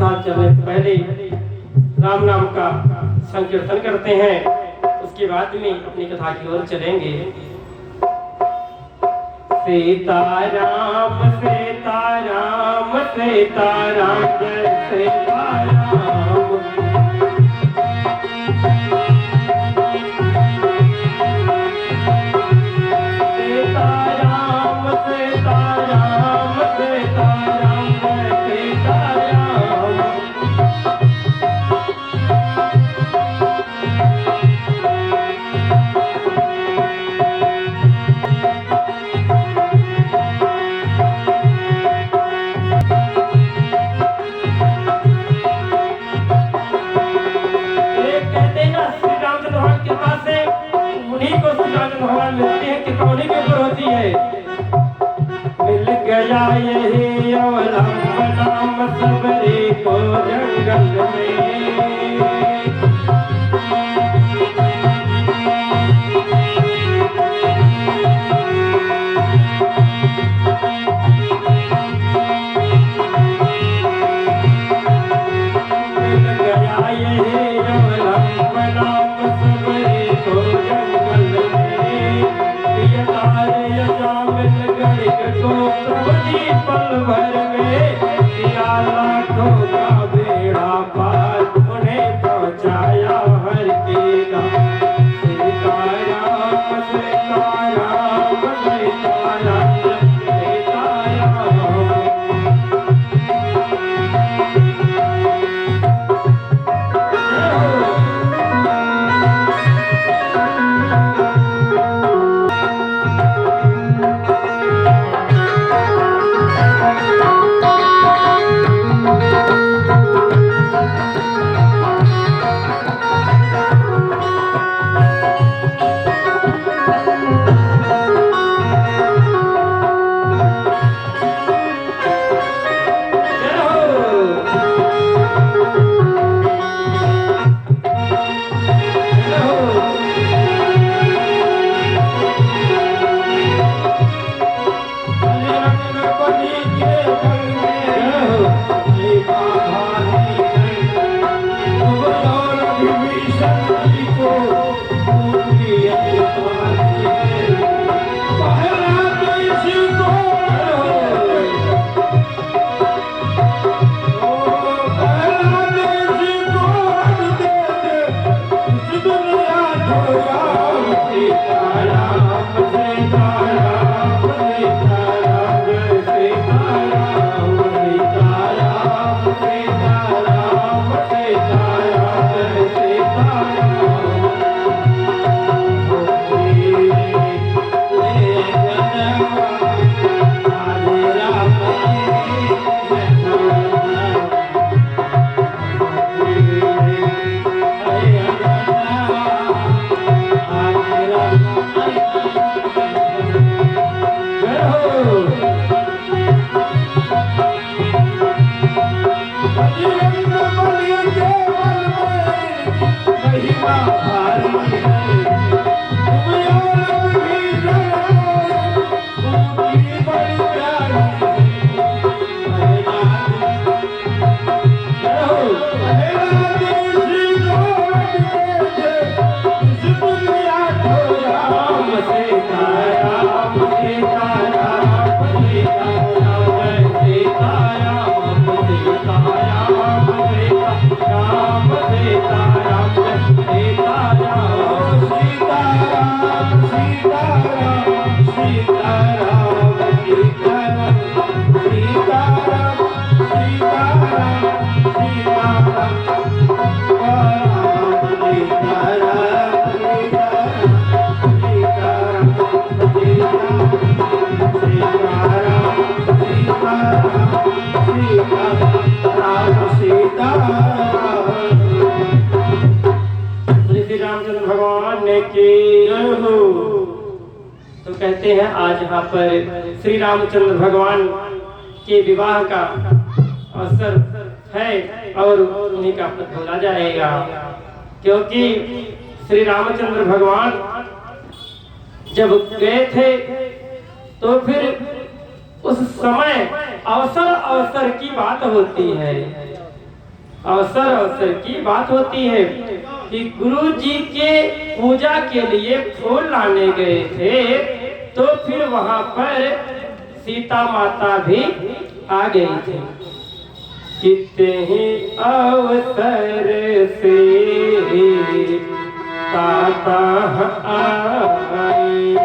साथ चलने से पहले राम नाम का संकीर्तन करते हैं, उसके बाद में अपनी कथा की ओर चलेंगे। सीताराम सीताराम सीताराम जय सीताराम। सीताराम सीताराम सीताराम जय सीताराम। भगवान मिलते हैं कि कौन के ऊपर होती है। मिल गया यही अवलंबन सबरी को जंगल में। मिल गया यही अवलंबन सबरी को जंगल में। पल भर में किया लाखों का बेड़ा पार, उन्हें पहुंचाया हर की सीताराम सीताराम सीताराम तो कहते हैं आज यहाँ पर श्री रामचंद्र भगवान के विवाह का अवसर है और उन्हीं का बोला जाएगा, क्योंकि श्री रामचंद्र भगवान जब गए थे तो फिर उस समय अवसर अवसर की बात होती है। अवसर अवसर की बात होती है कि गुरु जी के पूजा के लिए फूल लाने गए थे, तो फिर वहां पर सीता माता भी आ गई थी। कितने ही अवसर से ताता आई,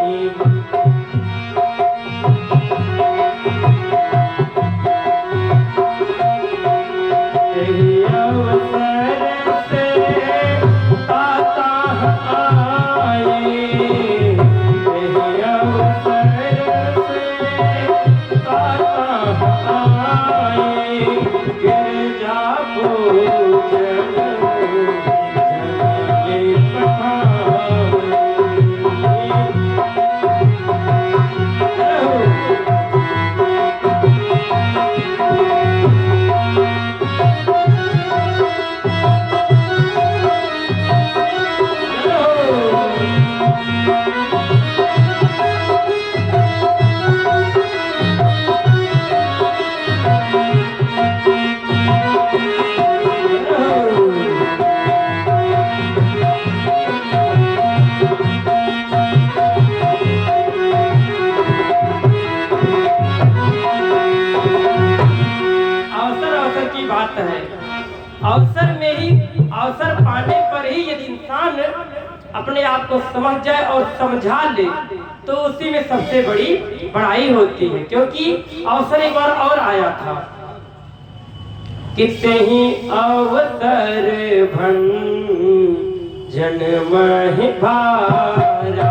अवसर में ही, अवसर पाने पर ही यदि इंसान अपने आप को समझ जाए और समझा ले तो उसी में सबसे बड़ी बड़ाई होती है। क्योंकि अवसर एक बार और आया था, कितने ही अवसर भंजन महि भारा,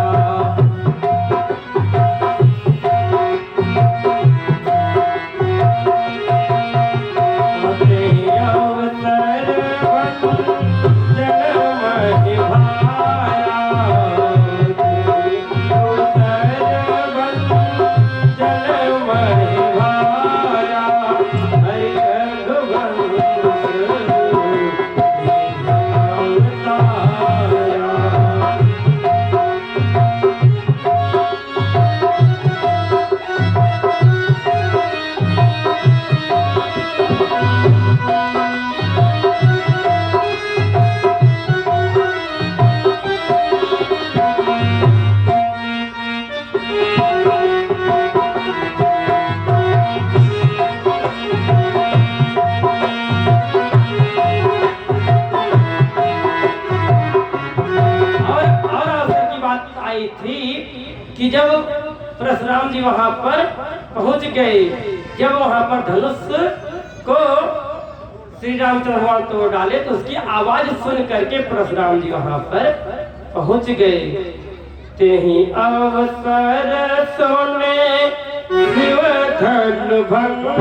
कि जब परशुराम जी वहां पर पहुंच गए, जब वहां पर धनुष को श्री रामचंद्र भगवान तोड़ डाले तो उसकी आवाज सुन करके परशुराम जी वहां पर पहुंच गए। ते ही अवसर सोने शिव धनु भंगा,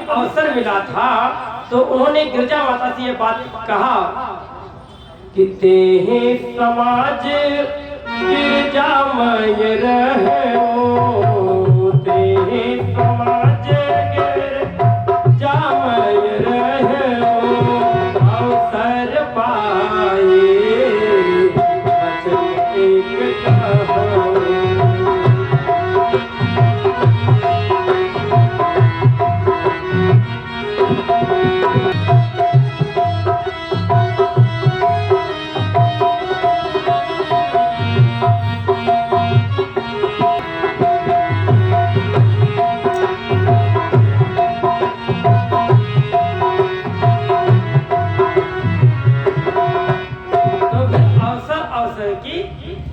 अवसर मिला था तो उन्होंने गिरजा माता से ये बात कहा कि ते समाज गिरजामय रहो, ते समाज गिरजामय रहो, अवसर पाए वचन एक कहो।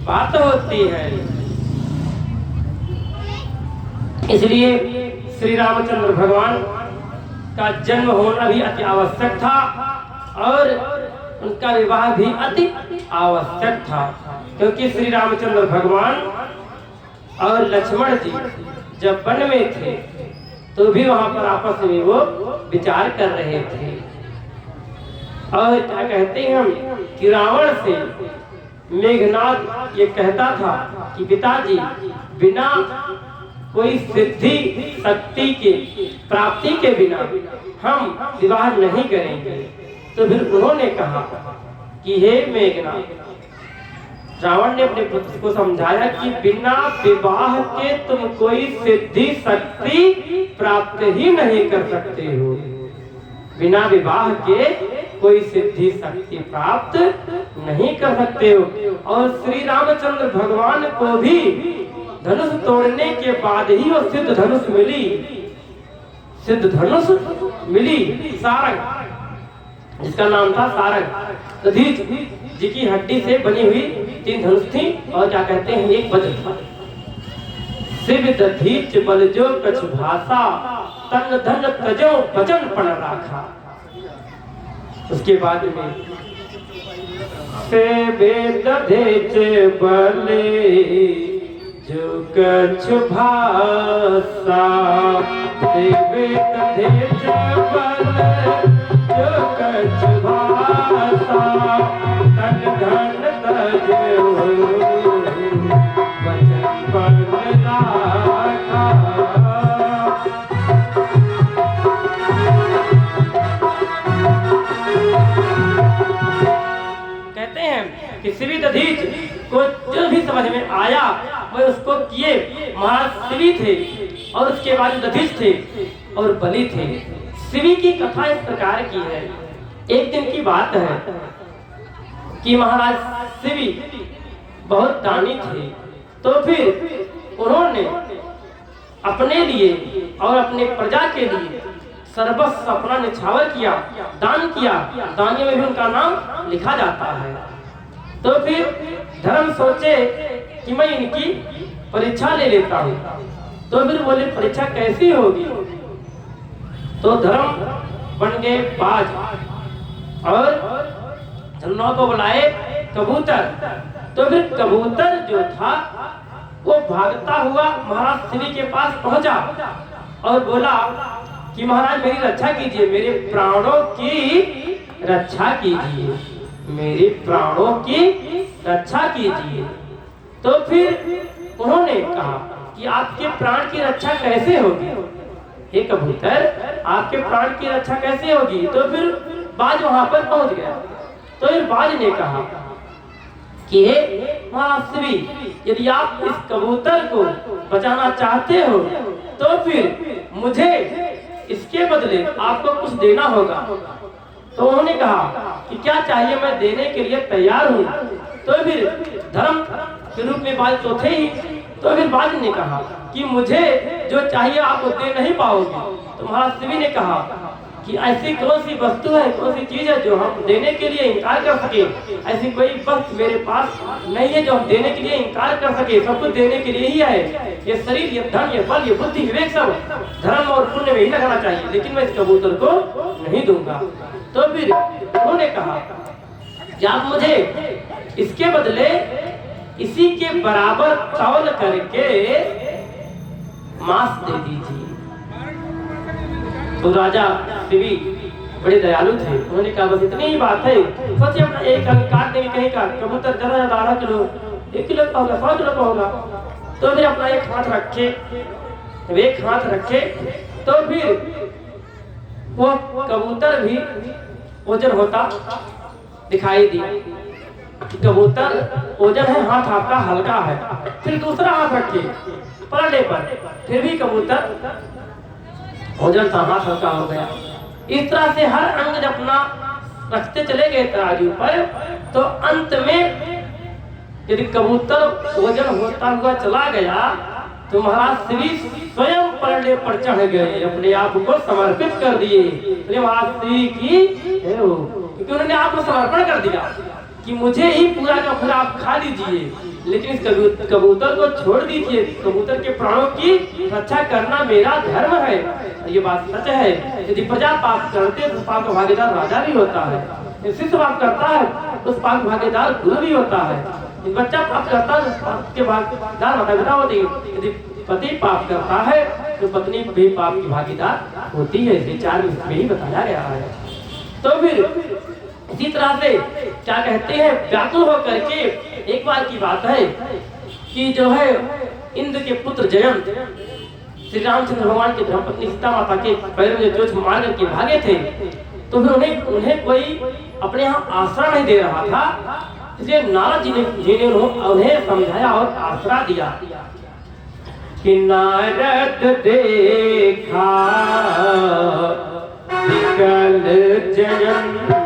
बात होती है, इसलिए श्री रामचंद्र भगवान का जन्म होना भी अति आवश्यक था और उनका विवाह भी अति आवश्यक था। क्योंकि श्री रामचंद्र भगवान और लक्ष्मण जी जब वन में थे तो भी वहां पर आपस में वो विचार कर रहे थे। और क्या कहते हैं हम कि रावण से मेघनाद ये कहता था कि पिताजी बिना कोई सिद्धि शक्ति के प्राप्ति के बिना हम विवाह नहीं करेंगे। तो फिर उन्होंने कहा कि हे मेघनाद, रावण ने अपने पुत्र को समझाया कि बिना विवाह के तुम कोई सिद्धि शक्ति प्राप्त ही नहीं कर सकते हो। बिना विवाह के कोई सिद्धि शक्ति प्राप्त नहीं कर सकते हो। और श्री रामचंद्र भगवान को भी धनुष तोड़ने के बाद ही वो सिद्ध धनुष मिली, सिद्ध धनुष मिली सारंग, जिसका नाम था सारंग। दधीच जी की हड्डी से बनी हुई 3 धनुष थी और क्या कहते हैं एक वज्र था। शिव दधीच बल जो कछ भाषा तन धन तजो वचन पण राखा। उसके बाद में शिव दधीच बल जो कछ भाषा, शिव दधीच बल जो कछ भाषा तन धन तजो वचन पण राखा। कहते हैं कि शिवी दधीच को जो भी समझ में आया वह उसको किए। महाराज शिवी थे और उसके बाद दधीच थे और बलि थे। शिवी की कथा इस प्रकार की है। एक दिन की बात है कि महाराज शिवी बहुत दानी थे। तो फिर उन्होंने अपने लिए और अपने प्रजा के लिए सर्वस्व अपना निछावर किया, दान किया। दानियों में भी उनका नाम लिखा जाता है। तो फिर धर्म सोचे कि मैं इनकी परीक्षा ले लेता हूँ। तो फिर बोले परीक्षा कैसी होगी? तो धर्म बन गए बाज और धर्मों को बुलाए कबूतर। तो फिर कबूतर जो था वो भागता हुआ महाराज शिवी के पास पहुंचा और बोला कि महाराज मेरी रक्षा कीजिए, मेरे प्राणों की रक्षा कीजिए, मेरे प्राणों की रक्षा कीजिए। तो फिर उन्होंने कहा कि आपके प्राण की रक्षा कैसे होगी? हे कबूतर, आपके प्राण की रक्षा कैसे होगी? तो फिर बाज वहां पर पहुंच गया। तो फिर बाज ने कहा कि हे महाराज शिवी, यदि आप इस कबूतर को बचाना चाहते हो तो फिर मुझे इसके बदले आपको कुछ देना होगा। तो उन्होंने कहा कि क्या चाहिए, मैं देने के लिए तैयार हूँ। तो फिर धर्म के रूप में बाज तो थे ही। तो फिर बाज ने कहा कि मुझे जो चाहिए आप दे नहीं पाओगे। तो महाराज शिवी ने कहा कि ऐसी कौन सी वस्तु है, कौन सी चीज है जो हम देने के लिए इनकार कर सके? ऐसी कोई वस्तु मेरे पास नहीं है जो हम देने के लिए इनकार कर सके। सब कुछ देने के लिए ही है। ये शरीर, ये धन, ये बल, ये बुद्धि, विवेक सब धर्म और पुण्य में ही लगाना चाहिए, लेकिन मैं इस कबूतर को नहीं दूंगा। तो फिर उन्होंने कहा कि आप मुझे इसके बदले इसी के बराबर तौल करके मांस दे दीजिए। तो राजा शिवी बड़े दयालु थे। उन्होंने कहा बस इतनी ही बात है, सोचिए अपना एक अंग काट देंगे कहीं का। कबूतर ज्यादा ज्यादा 8 किलो, 1 किलो का होगा, 100 किलो का होगा। तो फिर अपना एक हाथ रखे, एक हाथ रखे तो फिर वो कबूतर भी ओजन होता दिखाई दिया। कबूतर ओजन है, हाथ आपका हल्का है। फिर दूसरा हाथ रखिए पलड़े पर, फिर भी कबूतर ओजन था, हाथ हल्का हो गया। इस तरह से हर अंग जब अपना रखते चले गए तराजू पर, तो अंत में यदि कबूतर ओजन होता हुआ चला गया तो महाराज शिवी स्वयं पलड़े पर चढ़ गए, अपने आप को समर्पित कर दिए महाराज शिवी की, क्योंकि उन्होंने आत्मसमर्पण कर दिया कि मुझे ही पूरा का पूरा आप खा लीजिए, लेकिन इस कबूतर को छोड़ दीजिए। कबूतर के प्राणों की रक्षा करना मेरा धर्म है। ये बात सच है। यदि प्रजा पाप करते तो पाप का भागीदार राजा भी होता है, शिष्य पाप करता है उस पाप भागीदार गुरु भी होता है, बच्चा पाप करता है उसके भागीदार माता पिता होते हैं। यदि पति पाप करता है तो पत्नी भी पाप की भागीदार होती है, इसे 4 में ही बताया गया है। तो फिर इसी तरह से क्या कहते हैं, व्याकुल होकर के एक बार की बात है कि जो है इंद्र के पुत्र जयंत श्री रामचंद्र भगवान की धर्मपत्नी सीता माता के पैर में चोट मार करके भागे थे, तो फिर उन्हें कोई अपने यहाँ आसरा नहीं दे रहा था, इसलिए नारद जी ने उन्हें समझाया और आसरा दिया कि नारद देखा विकल जयंत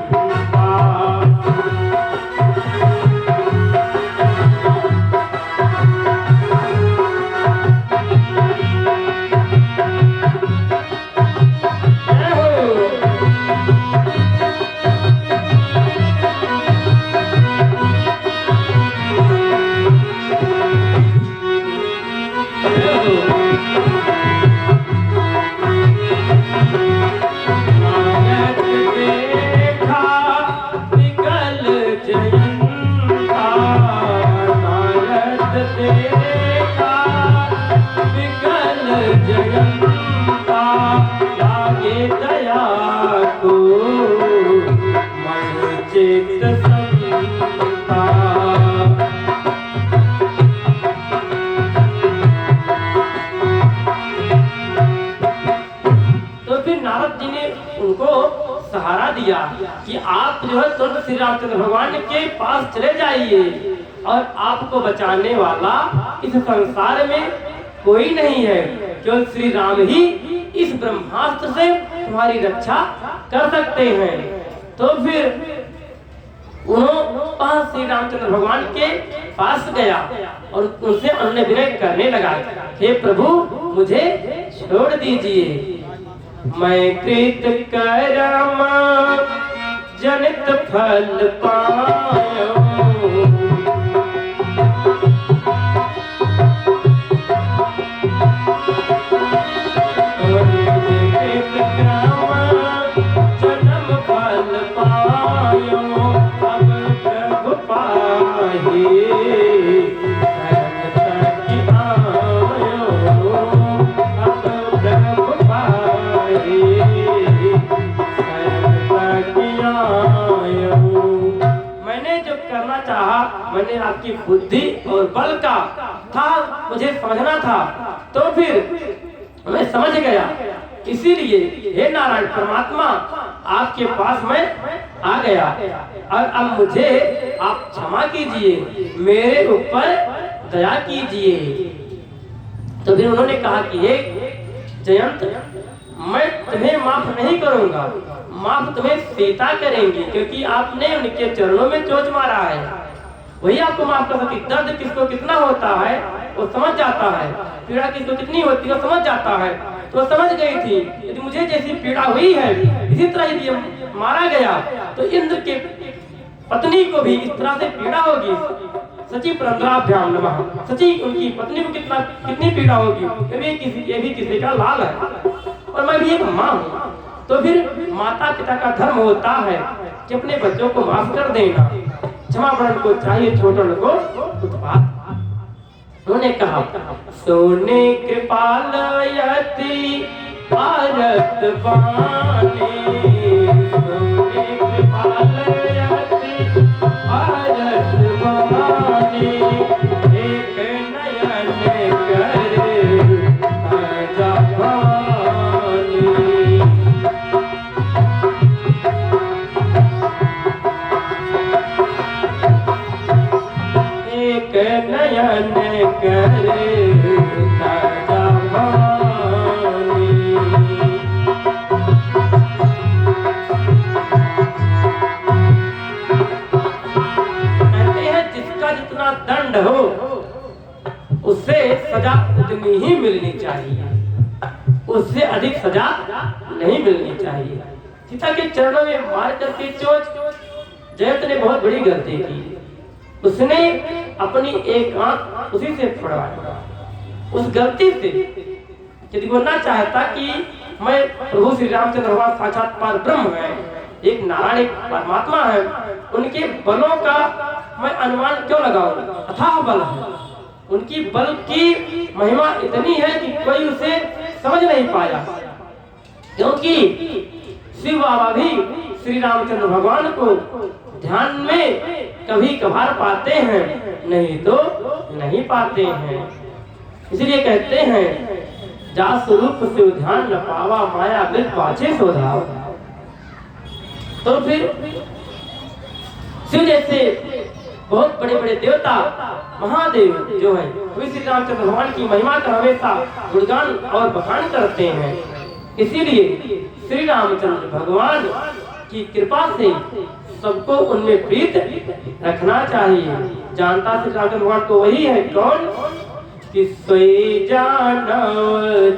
सहारा दिया कि आप जो है तुरंत श्री रामचंद्र भगवान के पास चले जाइए और आपको बचाने वाला इस संसार में कोई नहीं है, केवल श्री राम ही इस ब्रह्मास्त्र से तुम्हारी रक्षा कर सकते हैं। तो फिर उन्होंने श्री रामचंद्र भगवान के पास गया और उनसे अन्य विनय करने लगा, हे प्रभु मुझे छोड़ दीजिए, मैं कृत कर्म जनित फल पायो, कृत कर्म जन्म फल पायो, अब प्रभु पाहि मैंने आपकी बुद्धि और बल का था, मुझे समझना था, तो फिर मैं समझ गया, इसीलिए हे नारायण परमात्मा आपके पास मैं आ गया और अब मुझे आप क्षमा कीजिए, मेरे ऊपर दया कीजिए। तो फिर उन्होंने कहा कि हे जयंत, मैं तुम्हें माफ नहीं करूंगा, माफ तुम्हें सीता करेंगी, क्योंकि आपने उनके चरणों में चोट मारा है, वही आपको माफ कर सकती। दर्द किसको कितना होता है वो समझ जाता है, पीड़ा किसको कितनी होती है वो समझ जाता है, तो वो समझ गई थी यदि मुझे जैसी पीड़ा हुई है इसी तरह यदि मारा गया तो इंद्र के पत्नी को भी इस तरह से पीड़ा होगी। सची पुरंदराभ्याम नमः, सची उनकी पत्नी को कितनी पीड़ा होगी, ये भी किसी का लाल है और मैं भी एक माँ हूँ। तो फिर माता पिता का धर्म होता है कि अपने बच्चों को माफ कर देना, क्षमा वरण को चाहिए, छोटन को उत्पात। उन्होंने कहा सोने कृपाल यति भारत बानी, सोने कृपाल यति भारत बानी, एक नयन करे ताजा पानी, एक नयन करे ताजा पानी। कहते हैं जिसका जितना दंड हो उससे सजा उतनी ही मिलनी चाहिए, उससे अधिक सजा नहीं मिलनी चाहिए। सीता के चरणों में मार करके चोट जयंत ने बहुत बड़ी गलती की, उसने अपनी एक आंख उसी से फोड़वाया। उस गलती से यदि वो ना चाहता कि मैं प्रभु श्री रामचंद्र भगवान साक्षात पार ब्रह्म है, एक नारायण एक परमात्मा है, उनके बलों का मैं अनुमान क्यों लगाऊं, अथाह बल है, उनकी बल की महिमा इतनी है कि कोई उसे समझ नहीं पाया, क्योंकि शिव बाबा भी श्री रामचंद्र भगवान को ध्यान में कभी कभार पाते हैं, नहीं तो नहीं पाते हैं। इसलिए कहते हैं जा स्वरूप शिव ध्यान न पावा, माया मृत पाछे शोधा। तो फिर शिव जैसे बहुत बड़े बड़े देवता महादेव जो है वे श्री रामचंद्र भगवान की महिमा का हमेशा गुणगान और बखान करते हैं। इसीलिए श्री रामचंद्र भगवान की कृपा से सबको उनमें प्रीत रखना चाहिए। जानता श्री रामचंद्र भगवान को वही है, कौन कि सोई जानव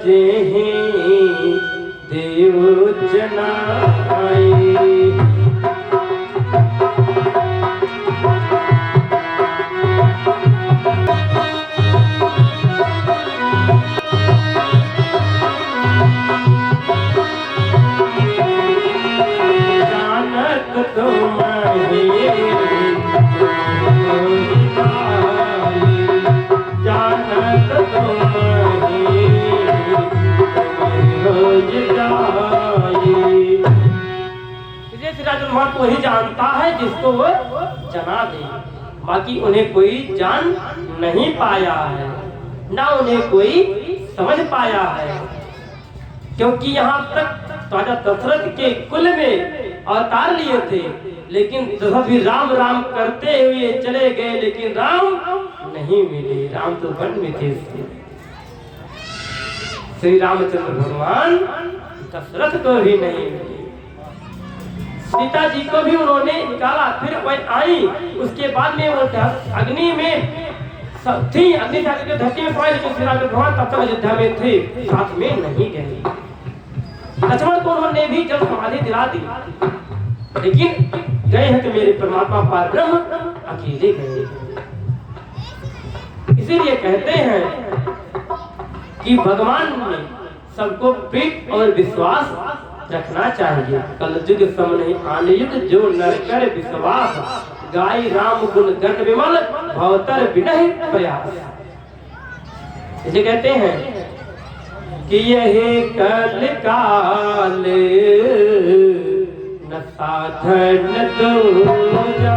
जेहि देव जनाई। भगवान को ही जानता है जिसको वो जना दे, बाकी उन्हें कोई जान नहीं पाया है, ना उन्हें कोई समझ पाया है। क्योंकि यहाँ तक राजा दशरथ के कुल में अवतार लिए थे, लेकिन दशरथ भी राम राम करते हुए चले गए, लेकिन राम नहीं मिले। राम तो वन में थे। श्री रामचंद्र भगवान दशरथ को भी नहीं मिले। सीता जी को भी उन्होंने निकाला, फिर वह आई, उसके बाद में वो अग्नि में थी, अग्नि से धरती में पड़े, लेकिन श्री रामचंद्र भगवान तब तक अयोध्या में थे, साथ में नहीं गए। लक्ष्मण को उन्होंने भी जब समाधि दिला दी, लेकिन गए हैं तो मेरे परमात्मा पार ब्रह्म अकेले गए। इसीलिए कहते हैं कि भगवान ने सबको प्रीत और विश्वास रखना चाहिए। कलयुग सम नहीं आन युग जो नर कर विश्वास, गाय राम गुण गण विमल भवतर बिनहि प्रयास। इसे कहते हैं कि यही कल काल न साधन दूजा,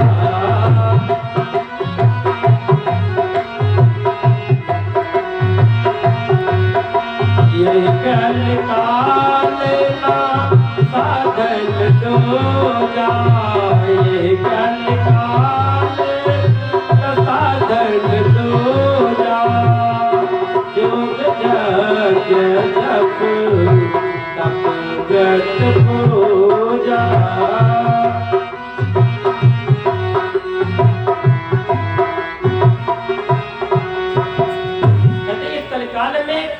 यही कल काल न साधन दूजा, यही कल काल न साधन दूजा। योग जग जप तप व्रत पूजा,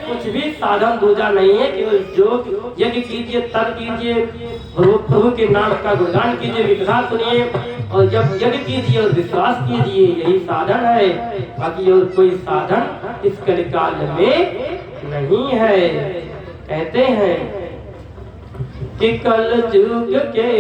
कुछ भी साधन दूजा नहीं है, केवल जो यज्ञ कीजिए, तप कीजिए, प्रभु के नाम का गुणगान कीजिए, विकथा सुनिए, और जब यज्ञ कीजिए और विश्वास कीजिए, यही साधन है। बाकी और कोई साधन इस कलिकाल में नहीं है। कहते हैं कि कल युग के